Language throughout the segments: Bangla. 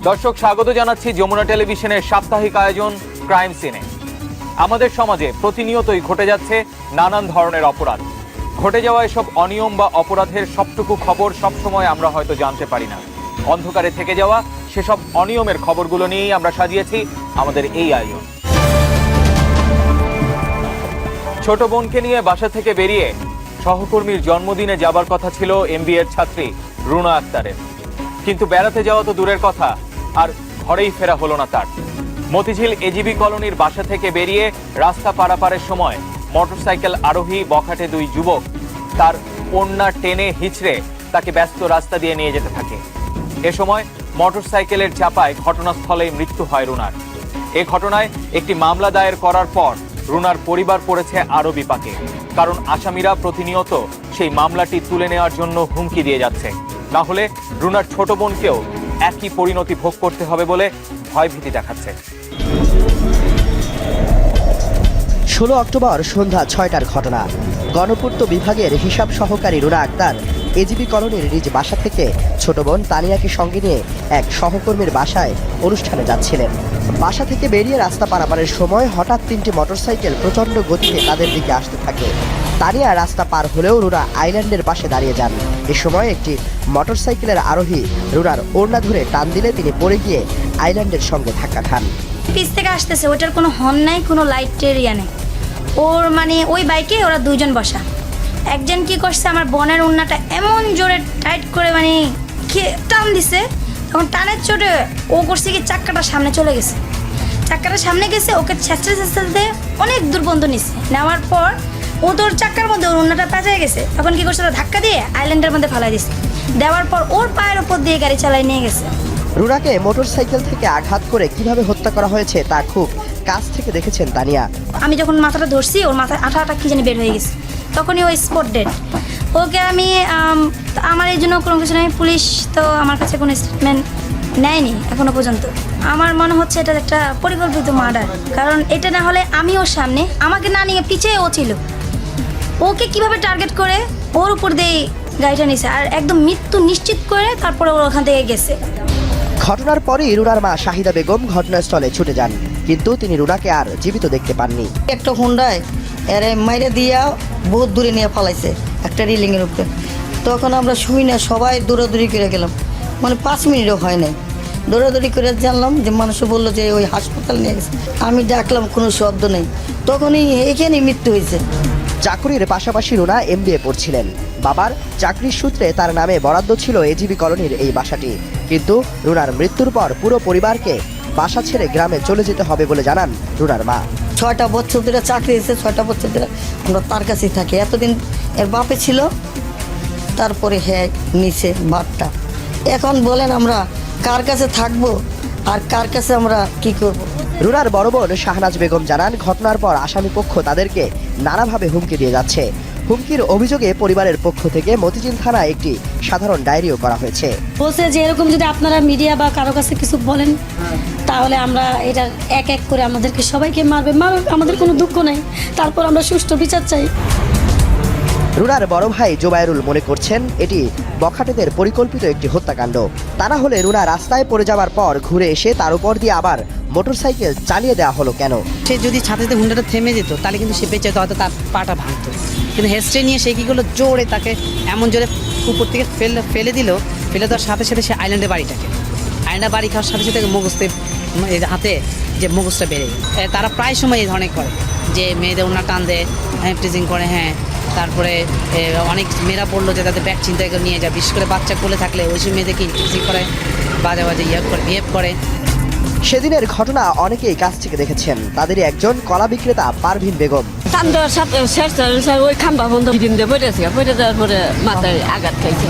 দর্শক স্বাগত জানাচ্ছি যমুনা টেলিভিশনের সাপ্তাহিক আয়োজন ক্রাইম সিনে। আমাদের সমাজে প্রতিনিয়তই ঘটে যাচ্ছে নানান ধরনের অপরাধ। ঘটে যাওয়া এসব অনিয়ম বা অপরাধের সবটুকু খবর সবসময় আমরা হয়তো জানতে পারি না। অন্ধকারে থেকে যাওয়া সেসব অনিয়মের খবরগুলো নিয়েই আমরা সাজিয়েছি আমাদের এই আয়োজন। ছোট বোনকে নিয়ে বাসা থেকে বেরিয়ে সহকর্মীর জন্মদিনে যাবার কথা ছিল এমবিএর ছাত্রী রুনা আক্তারের, কিন্তু বেড়াতে যাওয়া তো দূরের কথা, আর ঘরেই ফেরা হলো না তার। মতিঝিল এজিবি কলোনির বাসা থেকে বেরিয়ে রাস্তা পারাপারের সময় মোটরসাইকেল আরোহী বখাটে দুই যুবক তার ওড়না টেনে হিঁচড়ে তাকে ব্যস্ত রাস্তা দিয়ে নিয়ে যেতে থাকে। এ সময় মোটরসাইকেলের চাপায় ঘটনাস্থলেই মৃত্যু হয় রুনার। এ ঘটনায় একটি মামলা দায়ের করার পর রুনার পরিবার পড়েছে আরো বিপাকে, কারণ আসামিরা প্রতিনিয়ত সেই মামলাটি তুলে নেওয়ার জন্য হুমকি দিয়ে যাচ্ছে। না হলে রুনার ছোট বোনকেও একই পরিণতি ভোগ করতে হবে বলে ভয়ভীতি দেখাচ্ছে। 16 অক্টোবর সন্ধ্যা 6টার ঘটনা। গণপূর্ত বিভাগের হিসাব সহকারী রুনা আক্তার এজিবি কলোনির নিজ বাসা থেকে ছোট বোন তানিয়াকে সঙ্গে নিয়ে এক সহকর্মীর বাসায় অনুষ্ঠানে যাচ্ছিলেন। বাসা থেকে বেরিয়ে রাস্তা পারাপারের সময় হঠাৎ 3টি মোটরসাইকেল প্রচণ্ড গতিতে তাদের দিকে আসতে থাকে। তানিয়া রাস্তা পার হলেও রুনা আইল্যান্ডের পাশে দাঁড়িয়ে যান। এ সময় একটি মোটরসাইকেলের আরোহী রুনার ওড়না ধরে টান দিলে তিনি পড়ে গিয়ে আইল্যান্ডের সঙ্গে ধাক্কা খান। পিছ থেকে আসতেছে, ওটার কোনো হর্ন নাই, কোনো লাইটের ইয়া নেই। ওর ওই বাইকে ওরা দুইজন বসা। একজন কি করছে, আমার বোনের ওড়নাটা এমন জোরে টাইট করে টান দিছে। তখন টানের চোটে ও করছে কি চাক্কাটা সামনে চলে গেছে। চাক্কাটা সামনে গেছে, ওকে ছেঁচড়ে অনেক দূর পর্যন্ত নিছে। নেওয়ার পর ও তোর চাক্কার মধ্যে ওর ওড়নাটা পেঁচায় গেছে। তখন কি করছে, ধাক্কা দিয়ে আইল্যান্ডের মধ্যে ফালাই দিছে। দেওয়ার পর ওর পায়ের ওপর দিয়ে গাড়ি চালাই নিয়ে গেছে। রুনাকে মোটরসাইকেল থেকে আঘাত করে কিভাবে হত্যা করা হয়েছে তা খুব কাছ থেকে দেখেছেন তানিয়া। আমি যখন মাথাটা ধরছি, ওর মাথায় আঠা কি জানি বের হয়ে গেছে। তখনই ওই স্পট ডেড। ওকে আমি আমার এই জন্য কোনো কিছু নেই। পুলিশ তো আমার কাছে কোনো স্টেটমেন্ট নেয়নি এখনো পর্যন্ত। আমার মনে হচ্ছে এটা একটা পরিকল্পিত মার্ডার, কারণ এটা না হলে আমি ওর সামনে, আমাকে না নিয়ে পিছিয়ে ও ছিল। ওকে কিভাবে টার্গেট করে ওর উপর দিয়ে গাড়িটা নিছে, আর একদম মৃত্যু নিশ্চিত করে তারপরে ওর ওখান থেকে গেছে। ঘটনার পরই রুনার মা শাহিদা বেগম ঘটনাস্থলে ছুটে যান, কিন্তু তিনি রুনাকে আর জীবিত দেখতে পাননি। একটা হুন্ডায় এরে মাইরে দিয়া বহুত দূরে নিয়ে ফালাইছে একটা রিলিংয়ের উপরে। তখন আমরা শুই না, সবাই দৌড়াদৌড়ি করে গেলাম, 5 মিনিটও হয় নাই। দৌড়াদৌড়ি করে জানলাম যে মানুষও বললো যে ওই হাসপাতাল নিয়ে গেছে। আমি ডাকলাম, কোনো শব্দ নেই। তখনই এখানেই মৃত্যু হয়েছে। চাকরির পাশাপাশি রুনা এমবিএ পড়ছিলেন। বাবার চাকরির সূত্রে তার নামে বরাদ্দ ছিল এজিবি কলোনির এই বাসাটি, কিন্তু রুনার মৃত্যুর পর পুরো পরিবারকে বাসা ছেড়ে গ্রামে চলে যেতে হবে বলে জানান রুনার মা। 6টা বছর ধরে চাকরি হয়েছে, 6টা বছর ধরে আমরা তার কাছেই থাকি। এতদিন এর বাপে ছিল, তারপরে হ্যাঁ নিচে বাপটা। এখন বলেন আমরা কার কাছে থাকবো আর কার কাছে আমরা কি করব? রুনার বড় বোন শাহনাজ বেগম জানান, ঘটনার পর আসামি পক্ষ তাদেরকে নানাভাবে হুমকি দিয়ে যাচ্ছে। হুমকির অভিযোগে পরিবারের পক্ষ থেকে মতিঝিল থানায় একটি সাধারণ ডায়েরিও করা হয়েছে। বলছে যে এরকম যদি আপনারা মিডিয়া বা কারো কাছে কিছু বলেন, তাহলে আমরা এটা এক এক করে আমাদেরকে সবাইকে মারবে, আমাদের কোনো দুঃখ নেই, তারপর আমরা সুষ্ঠু বিচার চাই। রুনার বড় ভাই জোবায়েরুল মনে করছেন এটি বখাটেদের পরিকল্পিত একটি হত্যাকাণ্ড। তা না হলে রুনা রাস্তায় পড়ে যাওয়ার পর ঘুরে এসে তার উপর দিয়ে আবার মোটরসাইকেল চালিয়ে দেওয়া হলো কেন? সে যদি ছাতে হুন্ডাটা থেমে যেত তাহলে কিন্তু সে বেঁচে হয়তো তার পাটা ভাঙতো, কিন্তু হেস্টে নিয়ে সে কী করলো, জোরে তাকে এমন জোরে উপর থেকে ফেলে দিল। ফেলে দেওয়ার সাথে সাথে সে আইল্যান্ডে বাড়ি খাওয়ার সাথে সাথে মগজতে হাতে যে মগজটা বেড়ে তারা প্রায় সময় এই ধরনের করে, যে মেয়েদের ওনার টান দেয়, টিজিং করে। হ্যাঁ, তারপরে অনেক মেয়েরা বললো যে তাদের ব্যাগ চিন্তা করে নিয়ে যায়, বিশেষ করে বাচ্চা কোলে থাকলে ওই সব মেয়েদেরকে টিজিং করে, বাজে বিহেভ করে। সেদিনের ঘটনা অনেকেই কাছ থেকে দেখেছেন। তাদেরই একজন কলা বিক্রেতা পারভিন বেগম। ওই খাম্বা বন্ধ পড়ে যাওয়ার পরে মাথায় আঘাত খাইছে,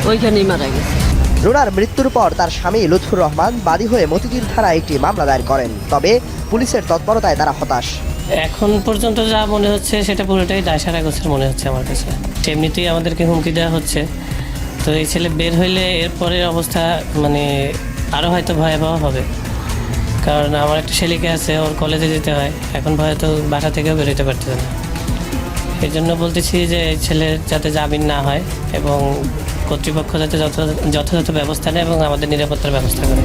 ওইখানেই মারা গেছে। রুনার মৃত্যুর পর তার স্বামী লুৎফুর রহমান বাদী হয়ে মতিঝিল থানায় একটি মামলা দায়ের করেন, তবে পুলিশের তৎপরতায় তারা হতাশ। এখন পর্যন্ত যা মনে হচ্ছে সেটা পুরোটাই দায়সারা গোছের মনে হচ্ছে আমার কাছে। এমনিতেই আমাদেরকে হুমকি দেওয়া হচ্ছে, তো এই ছেলে বের হইলে এরপরের অবস্থা আরও হয়তো ভয়াবহ হবে, কারণ আমার একটা ছেলেকে আছে, ওর কলেজে যেতে হয়, এখন হয়তো বাসা থেকেও বেরোতে পারতেছে না। এই জন্য বলতেছি যে ছেলের যাতে জামিন না হয় এবং কর্তৃপক্ষ যাতে যথাযথ ব্যবস্থা নেয় এবং আমাদের নিরাপত্তার ব্যবস্থা করে।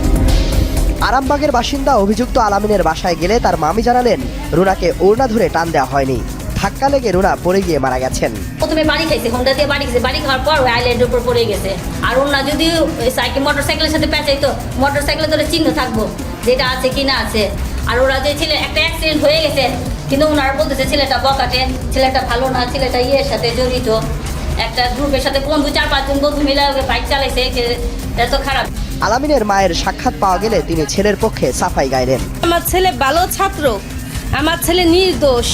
আরামবাগের বাসিন্দা অভিযুক্ত আলামিনের বাসায় গেলে তার মামি জানালেন রুনাকে ওড়না ধরে টান দেওয়া হয়নি, ধাক্কা লেগে রুনা পড়ে গিয়ে মারা গেছেন। প্রথমে বাড়ি খাইছে, হোন্ডা দিয়ে বাড়ি খাইছে, বাড়ি খাওয়ার পর ওই আইল্যান্ডের উপর পড়ে গেছে। আর ওর না যদি মোটরসাইকেলের সাথে পেঁচাইতো, মোটরসাইকেলে ধরে চিহ্ন থাকবো যেটা আছে কি না আছে। আর ওরা যে ছেলে একটা অ্যাক্সিডেন্ট হয়ে গেছে, কিন্তু ওনারা বলতেছে ছেলেটা বকাটে, ছেলেটা ভালো না, ছেলেটা ইয়ের সাথে জড়িত, একটা গ্রুপের সাথে বন্ধু 4-5 জন বন্ধু মিলে বাইক চালাইছে, এটা তো খারাপ। আলামিনের মায়ের সাক্ষাৎ পাওয়া গেলে তিনি ছেলের পক্ষে সাফাই গাইলেন। আমার ছেলে ভালো ছাত্র, আমার ছেলে নির্দোষ,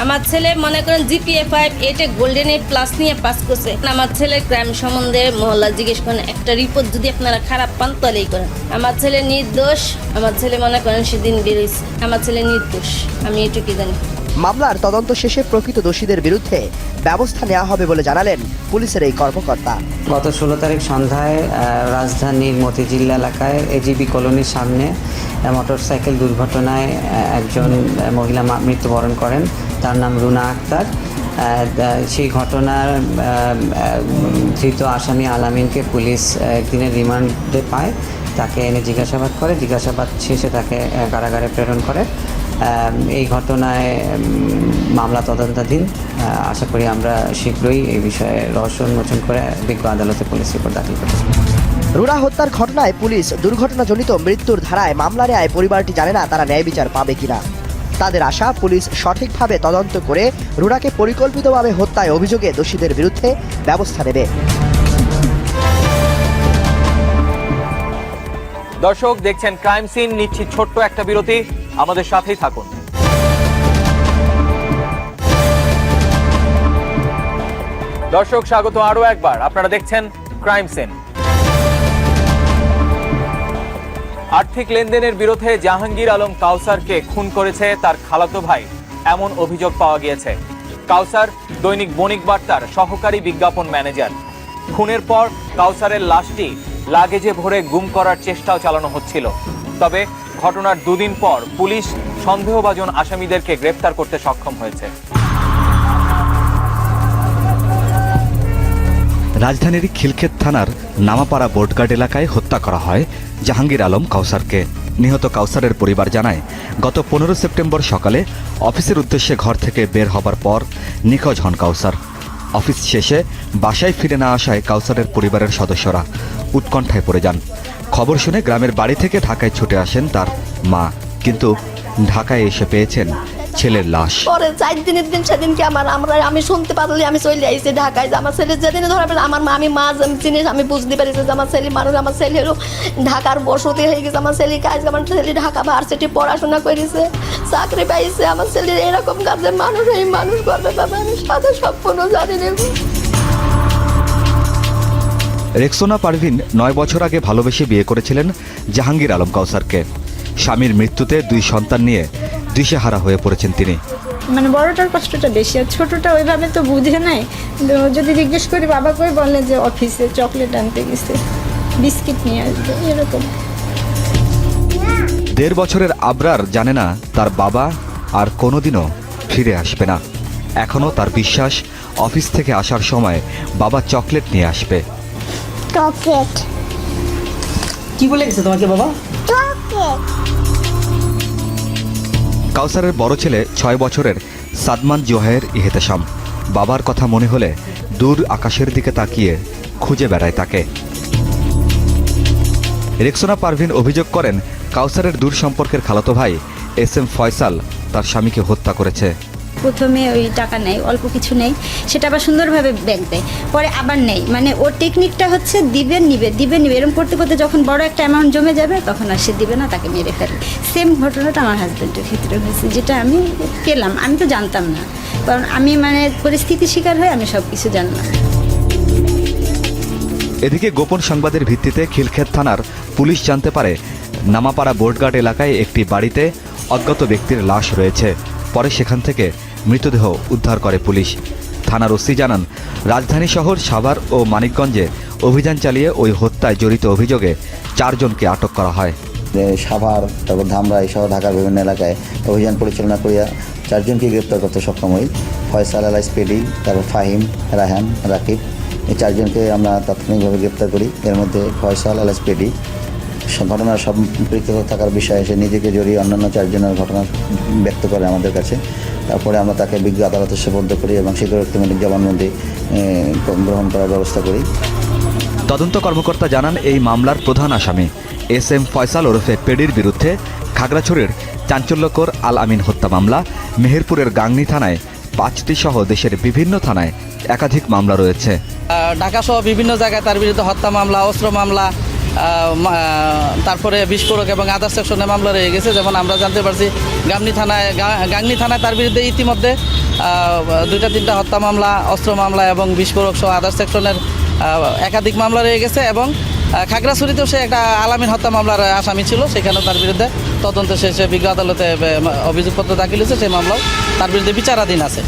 আমার ছেলে মনে করেন GPA 5 8 গোল্ডেন A+ নিয়ে পাস করছে। আমার ছেলে ক্রাইম সম্বন্ধে মহল্লা জিজ্ঞেস করেন, একটা রিপোর্ট যদি আপনারা খারাপ পান তাহলেই করেন। আমার ছেলে নির্দোষ, আমার ছেলে মনে করেন সেদিন বেরোইছে, আমার ছেলে নির্দোষ, আমি এটুকুই জানি। মামলার তদন্ত শেষে প্রকৃত দোষীদের বিরুদ্ধে ব্যবস্থা নেওয়া হবে বলে জানালেন পুলিশের এই কর্মকর্তা। গত 16 তারিখ সন্ধ্যায় রাজধানীর মতিঝিল এলাকায় এজিবি কলোনির সামনে মোটরসাইকেল দুর্ঘটনায় একজন মহিলা মৃত্যুবরণ করেন, তার নাম রুনা আক্তার। সেই ঘটনার ধৃত আসামি আলামিনকে পুলিশ একদিনের রিমান্ডে পায়, তাকে এনে জিজ্ঞাসাবাদ করে, জিজ্ঞাসাবাদ শেষে তাকে কারাগারে প্রেরণ করে। এই ঘটনায় মামলা তদন্তাধীন। আশা করি আমরা শীঘ্রই এই বিষয়ে রহস্য উন্মোচন করে বিজ্ঞ আদালতে পুলিশ রিপোর্ট দাখিল করব। রুনা হত্যার ঘটনায় পুলিশ দুর্ঘটনাজনিত মৃত্যুর ধারায় মামলা নেয় পরিবারটি জানে না তারা ন্যায় বিচার পাবে কিনা। তাদের আশা পুলিশ সঠিকভাবে তদন্ত করে রুনাকে পরিকল্পিতভাবে হত্যায় অভিযোগে দোষীদের বিরুদ্ধে ব্যবস্থা নেবে। দর্শক দেখছেন ক্রাইম সিন, নিচ্ছি ছোট্ট একটা বিরতি, আমাদের সাথেই থাকুন। দর্শক স্বাগত আরো একবার, আপনারা দেখছেন ক্রাইম সিন। আর্থিক লেনদেনের বিরুদ্ধে জাহাঙ্গীর আলম কাউসারকে খুন করেছে তার খালাতো ভাই, এমন অভিযোগ পাওয়া গিয়েছে। কাউসার দৈনিক বণিক বার্তার সহকারী বিজ্ঞাপন ম্যানেজার। খুনের পর কাউসারের লাশটি লাগেজে ভরে গুম করার চেষ্টাও চালানো হচ্ছিল। তবে ঘটনার 2 দিন পর পুলিশ সন্দেহভাজন আসামিদেরকে গ্রেফতার করতে সক্ষম হয়েছে। রাজধানীর খিলক্ষেত থানার নামাপাড়া বোর্ডগার্ড এলাকায় হত্যা করা হয় জাহাঙ্গীর আলম কাউসারকে। নিহত কাউসারের পরিবার জানায়, গত 15 সেপ্টেম্বর সকালে অফিসের উদ্দেশ্যে ঘর থেকে বের হবার পর নিখোঁজ হন কাউসার। অফিস শেষে বাসায় ফিরে না আসায় কাউসারের পরিবারের সদস্যরা উৎকণ্ঠায় পড়ে যান। খবর শুনে গ্রামের বাড়ি থেকে ঢাকায় ছুটে আসেন তার মা, কিন্তু ঢাকায় এসে পেয়েছেন ছেলের লাশ। পরে 4 দিনের দিন সেদিনকে আমি শুনতে পারলি, আমি চলে আইছি ঢাকায়। আমার ছেলে যেদিনে ধরা পেলে আমার মা, আমি মা জিনিস আমি বুঝতে পারিছি যে আমার ছেলে মানুষ, আমার ছেলে হলো ঢাকার বসতি হয়ে গেছে। আমার ছেলে কাজ, আমার ছেলে ঢাকা ভার্সিটি পড়াশোনা করেছে, চাকরি পাইছে। আমার ছেলে এরকম কাজে মানুষ এই মানুষ করবে বাবা, আমি সাথে সম্পূর্ণ জানি না। রেক্সোনা পারভিন 9 বছর আগে ভালোবেসে বিয়ে করেছিলেন জাহাঙ্গীর আলম কাউসারকে। স্বামীর মৃত্যুতে 2 সন্তান নিয়ে দিশেহারা হয়ে পড়েছেন তিনি। মানে বড়টার কষ্টটা বেশি, আর ছোটটা ওইভাবে তো বুঝে নাই। যদি জিজ্ঞেস করি বাবা কই, বলে যে অফিসে চকলেট আনতে গেছে, বিস্কিট নিয়ে আসবে, এরকম। 1.5 বছরের আবরার জানে না তার বাবা আর কোনোদিনও ফিরে আসবে না। এখনও তার বিশ্বাস অফিস থেকে আসার সময় বাবা চকলেট নিয়ে আসবে। চকলেট কি বলে গেছে তোমাকে বাবা? চকলেট। কাউসারের বড় ছেলে 6 বছরের সাদমান জোহায়ের ইহতেশাম বাবার কথা মনে হলে দূর আকাশের দিকে তাকিয়ে খুঁজে বেড়ায় তাকে। রেক্সোনা পারভিন অভিযোগ করেন, কাউসারের দূর সম্পর্কের খালাতো ভাই SM ফয়সাল তার স্বামীকে হত্যা করেছে। প্রথমে ওই টাকা নেই, অল্প কিছু নেই, সেটা আবার সুন্দরভাবে ব্যাংক দেয়, পরে আবার নেই। মানে ওর টেকনিকটা হচ্ছে দিবেন নিবে, দিবেন নিবে, এরকম করতে করতে যখন বড় একটা অ্যামাউন্ট জমে যাবে তখন আর সে দিবে না, তাকে মেরে ফেলে। সেম ঘটনাটা আমার হাজব্যান্ডের ক্ষেত্রে হয়েছে, যেটা আমি পেলাম। আমি তো জানতাম না, কারণ আমি মানে পরিস্থিতির শিকার হয়ে আমি সব কিছু জানলাম। এদিকে গোপন সংবাদের ভিত্তিতে খিলক্ষেত থানার পুলিশ জানতে পারে, নামাপাড়া বোর্ডগার্ড এলাকায় একটি বাড়িতে অজ্ঞাত ব্যক্তির লাশ রয়েছে। পরে সেখান থেকে মৃতদেহ উদ্ধার করে পুলিশ। থানার ওসি জানান, রাজধানী শহর সাভার ও মানিকগঞ্জে অভিযান চালিয়ে ওই হত্যায় জড়িত অভিযোগে 4 জনকে আটক করা হয়। সাভার, তারপর ধামরা সহ ঢাকার বিভিন্ন এলাকায় অভিযান পরিচালনা করিয়া 4 জনকে গ্রেপ্তার করতে সক্ষম হই। ফয়সাল আলাইস পেডি, তারপর ফাহিম, রাহান, রাকিব, এই 4 জনকে আমরা তাৎক্ষণিকভাবে গ্রেপ্তার করি। এর মধ্যে ফয়সাল আলাইস পেডি ঘটনার সম্পৃক্ত থাকার বিষয়ে সে নিজেকে জড়িয়ে অন্যান্য 4 জনের ঘটনা ব্যক্ত করে আমাদের কাছে। তারপরে আমরা তাকে বিজ্ঞ আদালতে সোপর্দ করি এবং স্বীকারোক্তিমূলক জবানবন্দি গ্রহণ করার ব্যবস্থা করি। তদন্ত কর্মকর্তা জানান, এই মামলার প্রধান আসামি SM ফয়সাল ওরফে পেডির বিরুদ্ধে খাগড়াছড়ির চাঞ্চল্যকর আল আমিন হত্যা মামলা, মেহেরপুরের গাংনী থানায় 5টি সহ দেশের বিভিন্ন থানায় একাধিক মামলা রয়েছে। ঢাকা সহ বিভিন্ন জায়গায় তার বিরুদ্ধে হত্যা মামলা, অস্ত্র মামলা, তারপরে বিস্ফোরক এবং আদার সেকশনে মামলা রয়ে গেছে। যেমন আমরা জানতে পারছি গাংনী থানায় তার বিরুদ্ধে ইতিমধ্যে 2-3টা হত্যা মামলা, অস্ত্র মামলা এবং বিস্ফোরক সহ আদার সেকশনের একাধিক মামলা রয়ে গেছে। এবং খাগড়াছড়িতেও সে একটা আলামিন হত্যা মামলার আসামি ছিল, সেখানেও তার বিরুদ্ধে তদন্ত শেষে বিজ্ঞ আদালতে অভিযোগপত্র দাখিল হয়েছে। সেই মামলাও তার বিরুদ্ধে বিচারাধীন আছে।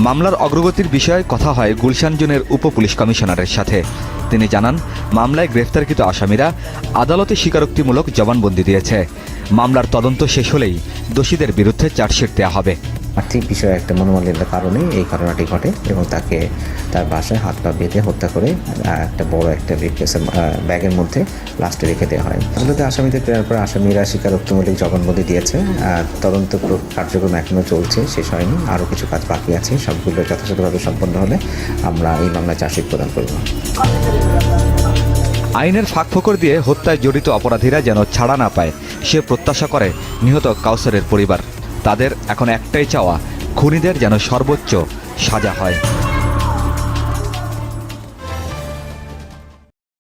মামলার অগ্রগতির বিষয়ে কথা হয় গুলশান জোনের উপপুলিশ কমিশনারের সাথে। তিনি জানান, মামলায় গ্রেফতারকৃত আসামিরা আদালতে স্বীকারোক্তিমূলক জবানবন্দি দিয়েছে। মামলার তদন্ত শেষ হলেই দোষীদের বিরুদ্ধে চার্জশিট দেওয়া হবে। আর্থিক বিষয়ে একটা মনোমালিন্যের কারণে এই ঘটনাটি ঘটে এবং তাকে তার বাসায় হাত পা বেঁধে হত্যা করে একটা বড় একটা ব্যাগের মধ্যে লাস্টে রেখে দেওয়া হয়। আদালতে আসামিদের প্রেরণের পর আসামিরা স্বীকারোক্তিমূলক জবানবন্দি দিয়েছে। তদন্ত কার্যক্রম এখনও চলছে, শেষ হয়নি, আরও কিছু কাজ বাকি আছে। সবগুলো যথাযথভাবে সম্পন্ন হলে আমরা এই মামলায় চার্জশিট প্রদান করব। আইনের ফাঁকফোকর দিয়ে হত্যায় জড়িত অপরাধীরা যেন ছাড়া না পায়, সে প্রত্যাশা করে নিহত কাউসারের পরিবার। তাদের এখন একটাই চাওয়া, খুনিদের যেন সর্বোচ্চ সাজা হয়।